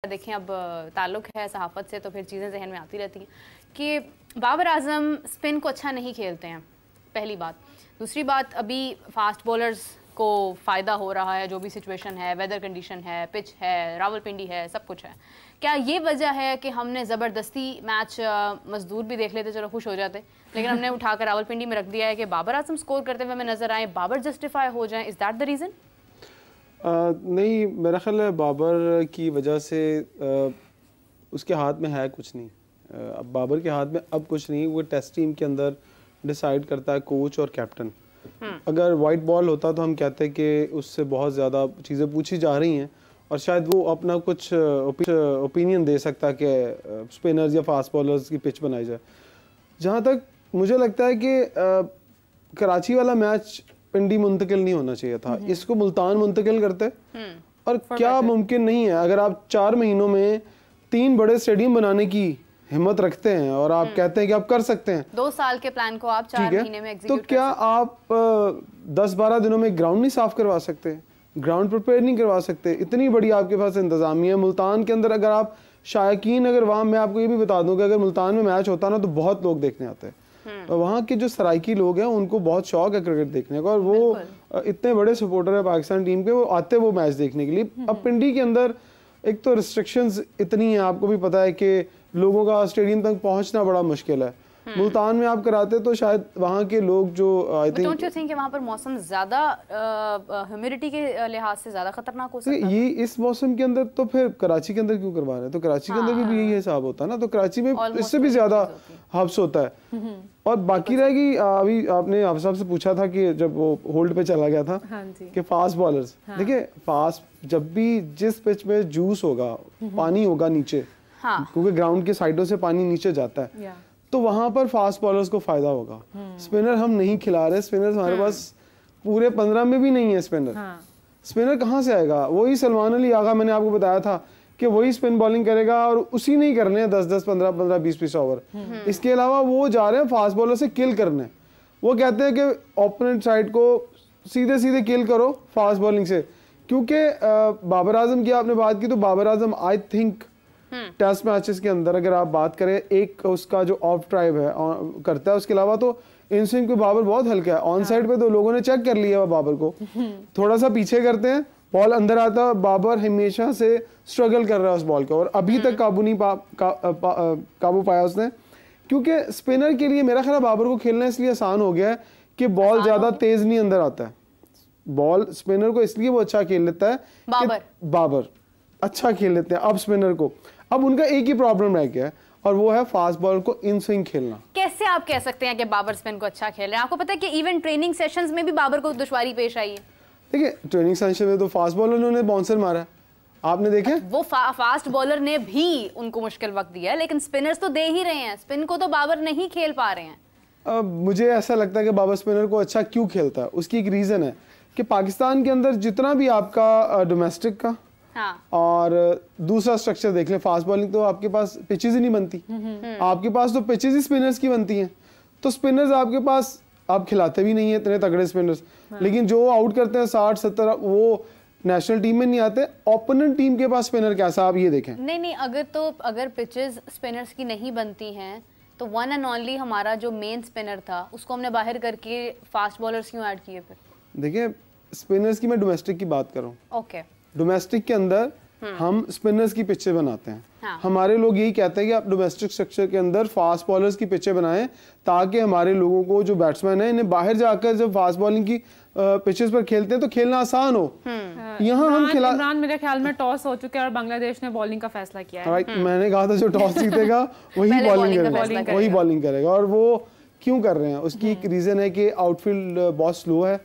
देखें अब ताल्लुक है सहाफ़त से तो फिर चीज़ें जहन में आती रहती हैं कि बाबर आजम स्पिन को अच्छा नहीं खेलते हैं, पहली बात। दूसरी बात, अभी फास्ट बॉलर्स को फ़ायदा हो रहा है, जो भी सिचुएशन है, वेदर कंडीशन है, पिच है, रावलपिंडी है, सब कुछ है। क्या ये वजह है कि हमने ज़बरदस्ती मैच मजदूर भी देख लेते, चलो खुश हो जाते, लेकिन हमने उठाकर रावलपिंडी में रख दिया है कि बाबर आजम स्कोर करते हुए हमें नज़र आए, बाबर जस्टिफाई हो जाए? Is that the reason? नहीं, मेरा ख्याल है बाबर की वजह से उसके हाथ में है कुछ नहीं। अब बाबर के हाथ में अब कुछ नहीं, वो टेस्ट टीम के अंदर डिसाइड करता है कोच और कैप्टन। अगर वाइट बॉल होता तो हम कहते हैं कि उससे बहुत ज़्यादा चीज़ें पूछी जा रही हैं और शायद वो अपना कुछ ओपिनियन दे सकता कि स्पिनर्स या फास्ट बॉलर्स की पिच बनाई जाए। जहाँ तक मुझे लगता है कि कराची वाला मैच पिंडी मुंतकिल नहीं होना चाहिए था, इसको मुल्तान मुंतकिल करते। और क्या मुमकिन नहीं है अगर आप 4 महीनों में 3 बड़े स्टेडियम बनाने की हिम्मत रखते हैं और आप कहते हैं कि आप कर सकते हैं, 2 साल के प्लान को आप 4 महीने में एग्जीक्यूट तो क्या आप 10-12 दिनों में ग्राउंड नहीं साफ करवा सकते, ग्राउंड प्रिपेयर नहीं करवा सकते? इतनी बड़ी आपके पास इंतजामिया है मुल्तान के अंदर। अगर आप शायकीन, अगर वहाँ, मैं आपको ये भी बता दूं कि अगर मुल्तान में मैच होता ना तो बहुत लोग देखने आते हैं। वहाँ के जो सराइकी लोग हैं उनको बहुत शौक है क्रिकेट देखने का और वो इतने बड़े सपोर्टर है पाकिस्तान टीम के, वो आते वो मैच देखने के लिए। अब पिंडी के अंदर एक तो रिस्ट्रिक्शंस इतनी है, आपको भी पता है कि लोगों का स्टेडियम तक पहुंचना बड़ा मुश्किल है। मुल्तान में आप कराते तो शायद वहाँ के लोग जो I think, don't you think कि वहाँ पर मौसम ज़्यादा ह्यूमिडिटी के लिहाज से ज़्यादा खतरनाक हो सकता है? ये इस मौसम के अंदर तो फिर कराची के अंदर क्यों करवा रहे हैं? तो कराची के अंदर भी यही हिसाब होता है ना, तो कराची में इससे भी ज्यादा हब्स होता है। और बाकी रहेगी, अभी आपने आप साहब से पूछा था कि जब वो होल्ड पे चला गया था कि फास्ट बॉलर्स, देखिए फास्ट जब भी जिस पिच में जूस होगा, पानी होगा नीचे, क्योंकि ग्राउंड के साइडों से पानी नीचे जाता है, तो वहां पर फास्ट बॉलर्स को फायदा होगा। स्पिनर हम नहीं खिला रहे, स्पिनर हमारे पास पूरे 15 में भी नहीं है स्पिनर। स्पिनर कहाँ से आएगा? वही सलमान अली आगा, मैंने आपको बताया था कि वही स्पिन बॉलिंग करेगा और उसी नहीं करने हैं 10-10, 15-15, 20-20 ओवर। इसके अलावा वो जा रहे हैं फास्ट बॉलर से किल करने। वो कहते हैं कि ओपोनेंट साइड को सीधे सीधे किल करो फास्ट बॉलिंग से। क्योंकि बाबर आजम की आपने बात की, तो Babar Azam I think test matches के अंदर अगर आप बात करें, एक उसका जो ऑफ ड्राइव है करता है, उसके अलावा तो इन स्विंग पे बाबर बहुत हल्का है। ऑन साइड पे तो लोगों ने चेक कर लिया बाबर को, थोड़ा सा पीछे करते हैं, बॉल अंदर आता है, बाबर हमेशा से स्ट्रगल कर रहा है उस बॉल का और अभी तक काबू नहीं काबू पाया उसने। क्योंकि स्पिनर के लिए मेरा ख्याल है बाबर को खेलना इसलिए आसान हो गया है कि बॉल ज्यादा तेज नहीं अंदर आता है। बॉल स्पिनर को इसलिए वो अच्छा खेल लेता है, बाबर अच्छा खेल लेते हैं अब स्पिनर को। अब उनका एक ही प्रॉब्लम रह गया है और वो है फास्ट बॉलर को इन स्विंग खेलना। कैसे आप कह सकते हैं कि बाबर स्पिन को अच्छा खेल रहे हैं? आपको पता है कि इवन ट्रेनिंग सेशंस में भी बाबर को दुश्वारी पेश आई है। देखिए ट्रेनिंग सेशन में तो फास्ट बॉलर ने बाउंसर मारा है, आपने देखे? वो फास्ट बॉलर ने भी उनको मुश्किल वक्त दिया है, लेकिन स्पिनर्स तो दे ही रहे हैं। स्पिन को तो बाबर नहीं खेल पा रहे हैं। मुझे ऐसा लगता है कि बाबर स्पिनर को अच्छा क्यों खेलता है, उसकी एक रीजन है कि पाकिस्तान के अंदर जितना भी आपका डोमेस्टिक का और दूसरा स्ट्रक्चर देख लें, फास्ट बॉलिंग तो आपके पास पिचेस ही नहीं बनती, आपके पास तो पिचेस ही स्पिनर्स की बनती हैं। तो स्पिनर्स आपके पास आप खिलाते भी नहीं है इतने तगड़े स्पिनर्स, लेकिन जो आउट करते हैं 60-70 वो नेशनल टीम में नहीं आते। ओपोनेंट टीम के पास स्पिनर कैसा, आप ये देखें। नहीं, अगर पिचेस स्पिनर्स की नहीं बनती हैं तो वन एंड ओनली हमारा जो मेन स्पिनर था उसको हमने बाहर करके फास्ट बॉलर्स क्यों ऐड किए? फिर देखिए स्पिनर्स की मैं डोमेस्टिक की बात कर रहा हूँ। ओके, डोमेस्टिक के अंदर हम स्पिनर्स की पिचें बनाते हैं। हमारे लोग यही कहते हैं कि आप डोमेस्टिक स्ट्रक्चर के अंदर फास्ट बॉलर्स की पिचें बनाएं ताकि हमारे लोगों को, जो बैट्समैन है, इन्हें बाहर जाकर जब फास्ट बॉलिंग की पिचेस पर खेलते हैं तो खेलना आसान हो। यहाँ हम इमरान मेरे ख्याल में टॉस हो चुका है और बांग्लादेश ने बॉलिंग का फैसला किया है। मैंने कहा था जो टॉस जीतेगा वही बॉलिंग करेगा और वो क्यों कर रहे हैं, उसकी एक रीजन है कि आउटफील्ड बहुत स्लो है,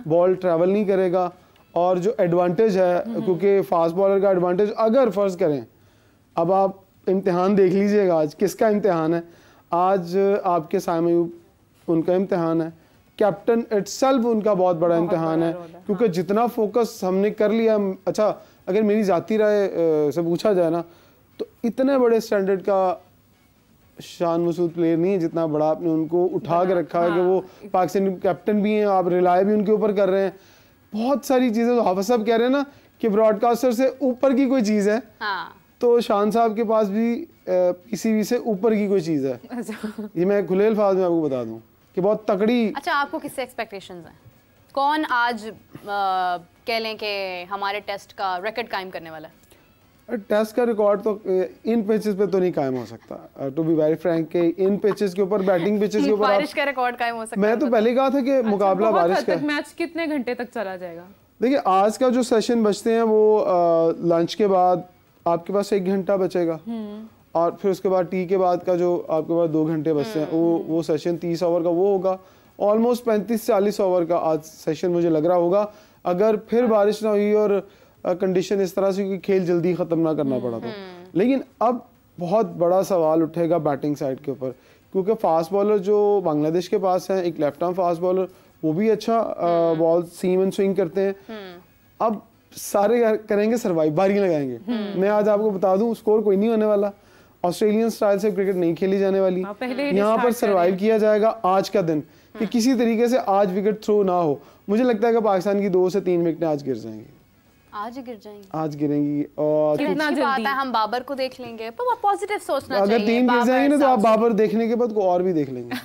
बॉल ट्रेवल नहीं करेगा। और जो एडवांटेज है, क्योंकि फास्ट बॉलर का एडवांटेज, अगर फर्ज करें, अब आप इम्तिहान देख लीजिएगा, आज किसका इम्तिहान है? आज आपके साइम अयूब, उनका इम्तिहान है। कैप्टन इटसेल्फ उनका बहुत बड़ा इम्तिहान है, क्योंकि जितना फोकस हमने कर लिया। अच्छा, अगर मेरी जाती राय से पूछा जाए ना, तो इतने बड़े स्टैंडर्ड का शान मसूद प्लेयर नहीं है जितना बड़ा आपने उनको उठा के रखा है कि वो पाकिस्तानी कैप्टन भी हैं, आप रिलाय भी उनके ऊपर कर रहे हैं। बहुत सारी चीज़ें तो हाफिज साहब कह रहे हैं ना कि ब्रॉडकास्टर से ऊपर की कोई चीज़ है, तो शान साहब के पास भी पीसीबी से ऊपर की कोई चीज़ है। ये मैं खुले अल्फाज में आपको बता दूं कि बहुत तगड़ी। अच्छा, आपको किससे एक्सपेक्टेशंस हैं? कौन आज कह लें कि हमारे टेस्ट का रिकॉर्ड कायम करने वाला है? टेस्ट का रिकॉर्ड तो इन पिचेस पे तो नहीं कायम हो सकता, टू बी वेरी फ्रैंक के इन पिचेस के ऊपर, बैटिंग पिचेस के ऊपर बारिश का रिकॉर्ड कायम हो सकता है। मैं तो पहले कहा था कि मुकाबला बारिश का। मैच कितने घंटे तक चला जाएगा? देखिए आज का जो सेशन बचते हैं वो लंच के बाद आपके पास 1 घंटा बचेगा और फिर उसके बाद टी के बाद का जो आपके पास 2 घंटे बचते हैं वो सेशन 30 ओवर का वो होगा। ऑलमोस्ट 35-40 ओवर का आज सेशन मुझे लग रहा होगा, अगर फिर बारिश ना हुई और कंडीशन इस तरह से कि खेल जल्दी ख़त्म ना करना पड़ा तो। लेकिन अब बहुत बड़ा सवाल उठेगा बैटिंग साइड के ऊपर, क्योंकि फास्ट बॉलर जो बांग्लादेश के पास है, एक लेफ्ट आर्म फास्ट बॉलर, वो भी अच्छा बॉल सीम एंड स्विंग करते हैं। अब सारे करेंगे सर्वाइव, बारी लगाएंगे। मैं आज आपको बता दूं स्कोर कोई नहीं होने वाला, ऑस्ट्रेलियन स्टाइल से क्रिकेट नहीं खेली जाने वाली। यहाँ पर सर्वाइव किया जाएगा आज का दिन कि किसी तरीके से आज विकेट थ्रो ना हो। मुझे लगता है कि पाकिस्तान की 2 से 3 विकेटें आज गिर जाएंगी, आज गिर जाएंगी, आज गिरेंगी। और कितना जल्दी है, हम बाबर को देख लेंगे, पर पॉजिटिव सोचना चाहिए। अगर 3 गिर जाएंगे ना तो आप बाबर देखने के बाद को और भी देख लेंगे।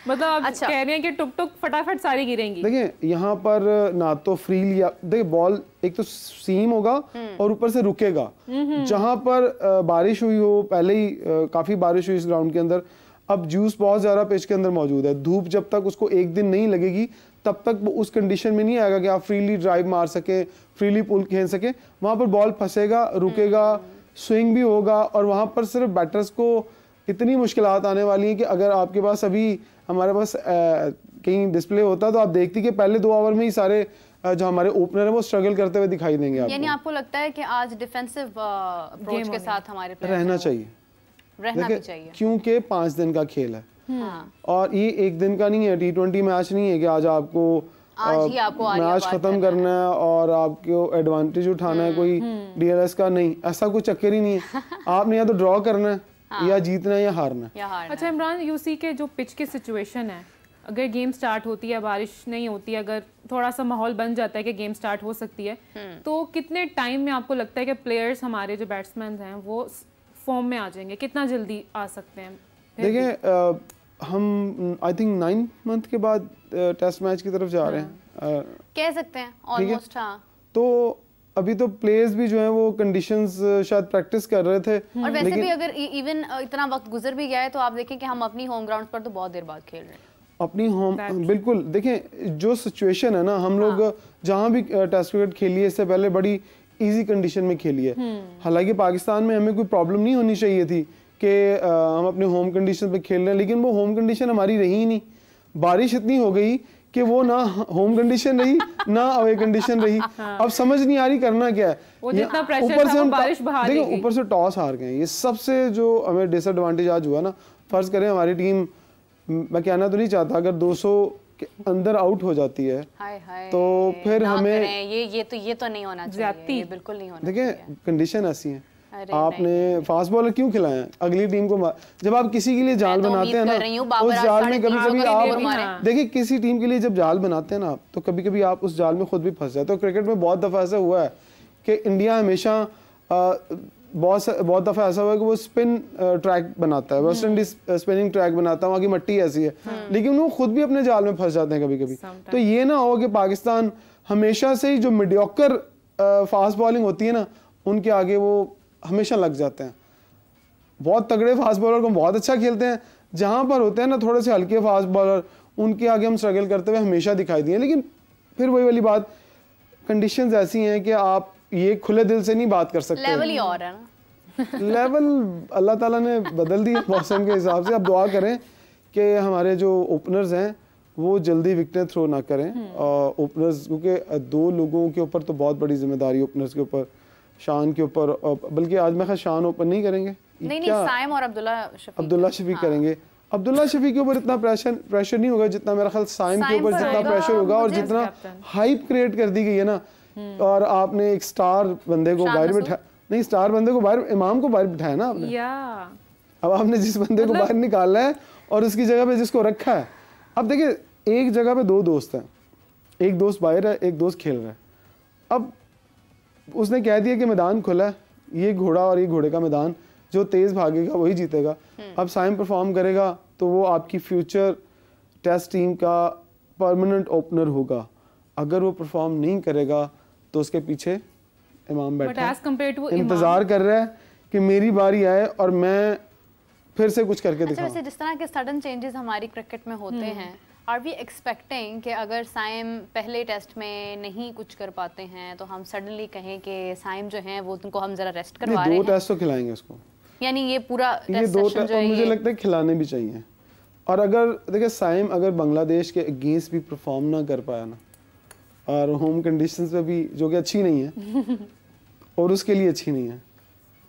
मतलब आप कह रहे हैं कि टुक टुक फटाफट सारी गिरेंगी। देखिए यहाँ पर ना तो फ्रीली देखिए बॉल एक तो सीम होगा और ऊपर से रुकेगा। जहां पर बारिश हुई हो, पहले ही काफी बारिश हुई इस ग्राउंड के अंदर, अब जूस बहुत ज्यादा पिच के अंदर मौजूद है। धूप जब तक उसको 1 दिन नहीं लगेगी तब तक वो उस कंडीशन में नहीं आएगा कि आप फ्रीली ड्राइव मार सके, फ्रीली पुल खेल सके। वहां पर बॉल फंसेगा, रुकेगा, स्विंग भी होगा और वहां पर सिर्फ बैटर्स को इतनी मुश्किलात आने वाली हैं कि अगर आपके पास अभी हमारे पास कहीं डिस्प्ले होता तो आप देखती कि पहले 2 ओवर में ही सारे जो हमारे ओपनर है वो स्ट्रगल करते हुए दिखाई देंगे आपको। यानी आपको लगता है कि आज डिफेंसिव अप्रोच के साथ हमारे रहना चाहिए, रहना भी चाहिए, क्योंकि 5 दिन का खेल है और ये 1 दिन का नहीं है। T20 मैच नहीं है कि आज आपको मैच खत्म करना है और आपको एडवांटेज उठाना है कोई DLS का, नहीं, ऐसा कुछ चक्कर ही नहीं है। आपने या तो ड्रॉ करना है या जीतना है या हारना है। अच्छा इमरान, यूसी के जो पिच की सिचुएशन है, अगर गेम स्टार्ट होती है, बारिश नहीं होती, अगर थोड़ा सा माहौल बन जाता है कि गेम स्टार्ट हो सकती है, तो कितने टाइम में आपको लगता है कि प्लेयर्स हमारे जो बैट्समैन हैं वो फॉर्म में आ जाएंगे? कितना जल्दी आ सकते हैं? देखिए हम आई थिंक 9 मंथ के बाद टेस्ट मैच की तरफ जा रहे हैं, कह सकते हैं ऑलमोस्ट। हाँ, तो अभी तो प्लेयर्स भी जो है वो कंडीशंस शायद प्रैक्टिस कर रहे थे। और वैसे भी अगर इवन इतना वक्त गुजर भी गया है तो आप देखें कि हम अपनी होम ग्राउंड पर तो बहुत देर बाद खेल रहे हैं। अपनी होम, बिल्कुल। देखें जो सिचुएशन है ना, हम लोग जहाँ भी टेस्ट क्रिकेट खेली है इससे पहले बड़ी इजी कंडीशन में खेली है। हालांकि पाकिस्तान में हमें कोई प्रॉब्लम नहीं होनी चाहिए थी कि हम अपने होम कंडीशन पे खेल रहे हैं, लेकिन वो होम कंडीशन हमारी रही ही नहीं। बारिश इतनी हो गई कि वो ना होम कंडीशन रही ना अवे कंडीशन रही। अब समझ नहीं आ रही करना क्या है। ऊपर से हम देखिए ऊपर से टॉस हार गए, ये सबसे जो हमें डिसएडवांटेज आज हुआ ना। फर्ज करें हमारी टीम, मैं कहना तो नहीं चाहता, अगर 200 के अंदर आउट हो जाती है तो फिर हमें ये तो नहीं होना चाहिए, ये बिल्कुल नहीं होना चाहिए। देखिए कंडीशन ऐसी है, आपने फास्ट बॉलर क्यों खिलाए हैं अगली टीम को? जब आप किसी के लिए जाल बनाते हैं ना, उस जाल में कभी कभी आप देखिए किसी टीम के लिए जब जाल बनाते हैं ना आप, तो कभी कभी आप उस जाल में खुद भी फंस जाते हो। क्रिकेट में बहुत दफा ऐसा हुआ है कि इंडिया हमेशा बहुत दफा ऐसा हुआ है कि वो स्पिन ट्रैक बनाता है, वेस्ट इंडीज स्पिनिंग ट्रैक बनाता है, वहाँ की मिट्टी ऐसी है, लेकिन वो खुद भी अपने जाल में फंस जाते हैं कभी कभी। तो ये ना हो कि पाकिस्तान हमेशा से ही जो मीडियोकर फास्ट बॉलिंग होती है ना, उनके आगे वो हमेशा लग जाते हैं। बहुत तगड़े फास्ट बॉलर को बहुत अच्छा खेलते हैं, जहां पर होते हैं ना थोड़े से हल्के फास्ट बॉलर, उनके आगे हम स्ट्रगल करते हुए हमेशा दिखाई दिए। लेकिन फिर वही वाली बात, कंडीशंस ऐसी हैं कि आप ये खुले दिल से नहीं बात कर सकते। लेवल ही और है ना। लेवल अल्लाह ताला ने बदल दिया मौसम के हिसाब से। अब दुआ करें कि हमारे जो ओपनर्स हैं वो जल्दी विकेट थ्रो ना करें। ओपनर्स, क्योंकि 2 लोगों के ऊपर तो बहुत बड़ी जिम्मेदारी ओपनर्स के ऊपर, शान के ऊपर, बल्कि आज मैं शान ओपन नहीं करेंगे, नहीं साइम और अब्दुल्ला शफीक करेंगे। अब्दुल्ला शफीक के ऊपर इतना प्रेशर नहीं होगा जितना मेरा ख्याल साइम के ऊपर जितना प्रेशर होगा, और जितना हाइप क्रिएट कर दी गई है ना। और आपने एक स्टार बंदे को बाहर बिठाया, नहीं स्टार बंदे को बाहर, इमाम को बाहर बिठाया ना आपने। अब आपने जिस बंदे को बाहर निकाला है और उसकी जगह पे जिसको रखा है, अब देखिए एक जगह पे 2 दोस्त हैं, एक दोस्त बाहर है, एक दोस्त खेल रहा है। अब उसने कह दिया कि मैदान खुला है, ये घोड़ा और ये घोड़े का मैदान, जो तेज भागेगा वही जीतेगा। अब साइम परफॉर्म करेगा तो वो आपकी फ्यूचर टेस्ट टीम का परमानेंट ओपनर होगा। अगर वो परफॉर्म नहीं करेगा तो उसके पीछे इमाम बैठा है, इंतजार कर रहा है कि मेरी बारी आए और मैं फिर से कुछ करके दिखाऊं। वैसे जिस तरह के सडन चेंजेस हमारी क्रिकेट में होते हैं, आर वी एक्सपेक्टिंग कि अगर साइम पहले टेस्ट में नहीं कुछ कर पाते हैं तो हम सडनली कहें कि साइम जो हैं वो उनको हम जरा रेस्ट करवा रहे हैं? 2 टेस्ट तो खिलाएंगे उसको, यानी ये पूरा ये 2 टेस्ट मुझे लगता है खिलाने भी चाहिए। और अगर देखिए साइम अगर बांग्लादेश के अगेंस्ट भी परफॉर्म ना कर पाया ना, और होम कंडीशंस में भी, जो कि अच्छी नहीं है और उसके लिए अच्छी नहीं है,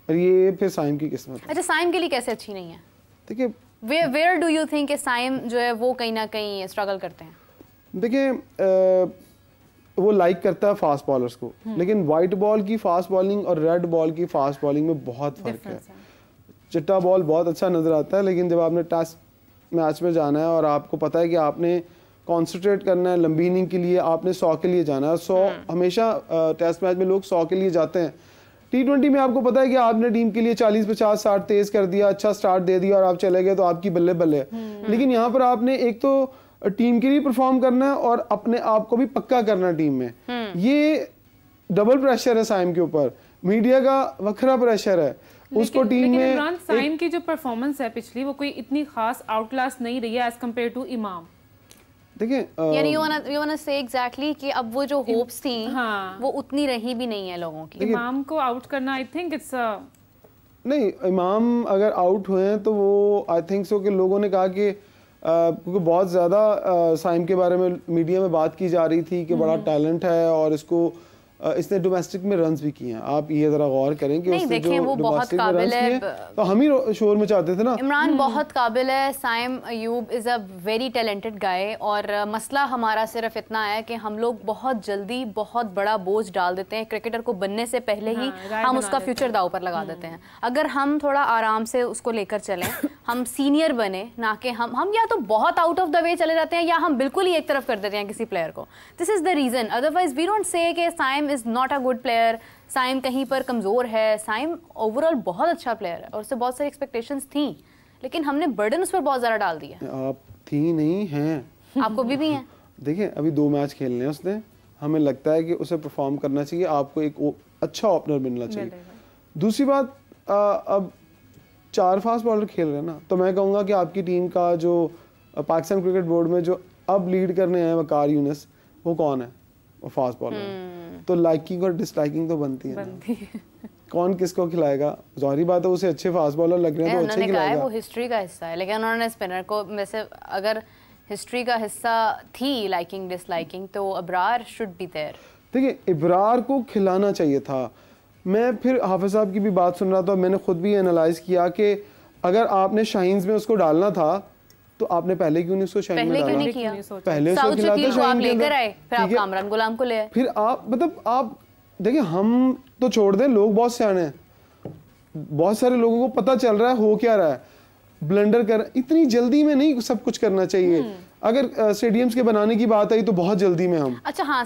और ये फिर साइम की किस्मत है। अच्छा, साइम के लिए कैसे अच्छी नहीं है? देखिए where do you think Saim जो है वो कहीं ना कहीं स्ट्रगल करते हैं? देखिए वो लाइक करता है फास्ट बॉलर्स को, लेकिन वाइट बॉल की फास्ट बॉलिंग और रेड बॉल की फास्ट बॉलिंग में बहुत फर्क है। चिट्टा बॉल बहुत अच्छा नजर आता है, लेकिन जब आपने टेस्ट मैच में जाना है और आपको पता है कि आपने कॉन्सेंट्रेट करना है लंबी इनिंग के लिए, आपने 100 के लिए जाना है। 100 हमेशा टेस्ट मैच में लोग 100 के लिए जाते हैं। T20 में आपको पता है कि आपने टीम के लिए 40, 50, 60 तेज कर दिया, अच्छा स्टार्ट दे दिया और आप चले गए तो आपकी बल्ले बल्ले। लेकिन यहाँ पर आपने एक तो टीम के लिए परफॉर्म करना है और अपने आप को भी पक्का करना टीम में। ये डबल प्रेशर है साइम के ऊपर, मीडिया का वखरा प्रेशर है उसको टीम में। साइम की जो परफॉर्मेंस है पिछली, वो कोई इतनी खास आउटक्लास नहीं रही है एज कम्पेयर टू इमाम। देखिए यानी यू वांना से एग्जैक्टली कि अब वो जो होप्स थी वो उतनी रही भी नहीं है लोगों की। इमाम को आउट करना आई थिंक इट्स नहीं, इमाम अगर आउट हुए हैं तो वो आई थिंक सो कि लोगों ने कहा कि क्योंकि बहुत ज़्यादा साइम के बारे में मीडिया में बात की जा रही थी कि बड़ा टैलेंट है और इसने डोमेस्टिक में रन्स भी किए हैं। आप ये जरा गौर करें कि उसने जो वो बहुत काबिल है, तो हम ही शोर में चाहते थे ना। इमरान बहुत काबिल है, Saim Ayub is a very talented guy, और मसला हमारा सिर्फ इतना है कि हम लोग बहुत जल्दी बहुत बड़ा बोझ डाल देते हैं क्रिकेटर को बनने से पहले ही हम उसका फ्यूचर दाव पर लगा देते हैं। अगर हम थोड़ा आराम से उसको लेकर चलें, हम सीनियर बने, ना कि हम या तो बहुत आउट ऑफ द वे चले जाते हैं या हम बिल्कुल ही एक तरफ कर देते हैं किसी प्लेयर को। This is the reason, otherwise we don't say कि Saim is not a good player, Saim कहीं पर कमज़ोर है। साइम ओवरऑल बहुत अच्छा प्लेयर है और उससे बहुत सारी एक्सपेक्टेशंस थी, लेकिन हमने बर्डन उस पर बहुत ज़्यादा डाल दिया। आप थी नहीं हैं, आपको भी हैं। देखिए अभी 2 मैच खेलने हैं उसने, हमें लगता है कि उसे परफॉर्म करना चाहिए, आपको एक अच्छा ओपनर मिलना चाहिए। दूसरी बात, अब 4 फास्ट बॉलर खेल रहे हैं ना, तो मैं कहूँगा कि आपकी टीम का जो पाकिस्तान क्रिकेट बोर्ड में जो अब लीड करने हैं वकार यूनिस, वो कौन है? वो फास्ट बॉलर। तो लाइकिंग और डिसलाइकिंग तो बनती है ना। कौन किसको खिलाएगा? ज़ाहिर बात है उसे अच्छे फास्ट बॉलर लग रहे हैं तो अच्छे खिलाएगा। वो हिस्ट्री का हिस्सा है, लेकिन उन्होंने स्पिनर को, वैसे अगर हिस्ट्री का हिस्सा थी लाइकिंग डिसलाइकिंग, तो अबरार शुड बी देयर। देखिए इब्रार को खिलाना चाहिए था। मैं फिर हाफिज साहब की भी बात सुन रहा था, मैंने खुद भी एनालाइज किया कि अगर आपने शाहीन्स में उसको डालना था तो आपने पहले क्यों नहीं उसको शाहीन में डाला? क्यों नहीं किया? पहले उसको खिलाते शाहीन के अंदर, फिर आप कामरान गुलाम को ले आए। फिर आप मतलब आप देखिए, हम तो छोड़ दें, लोग बहुत सियाने हैं, बहुत सारे लोगों को पता चल रहा है हो क्या रहा है, ब्लंडर कर, इतनी जल्दी में नहीं सब कुछ करना चाहिए। अगर स्टेडियम्स के बनाने की बात आई तो बहुत जल्दी में हम, अच्छा हाँ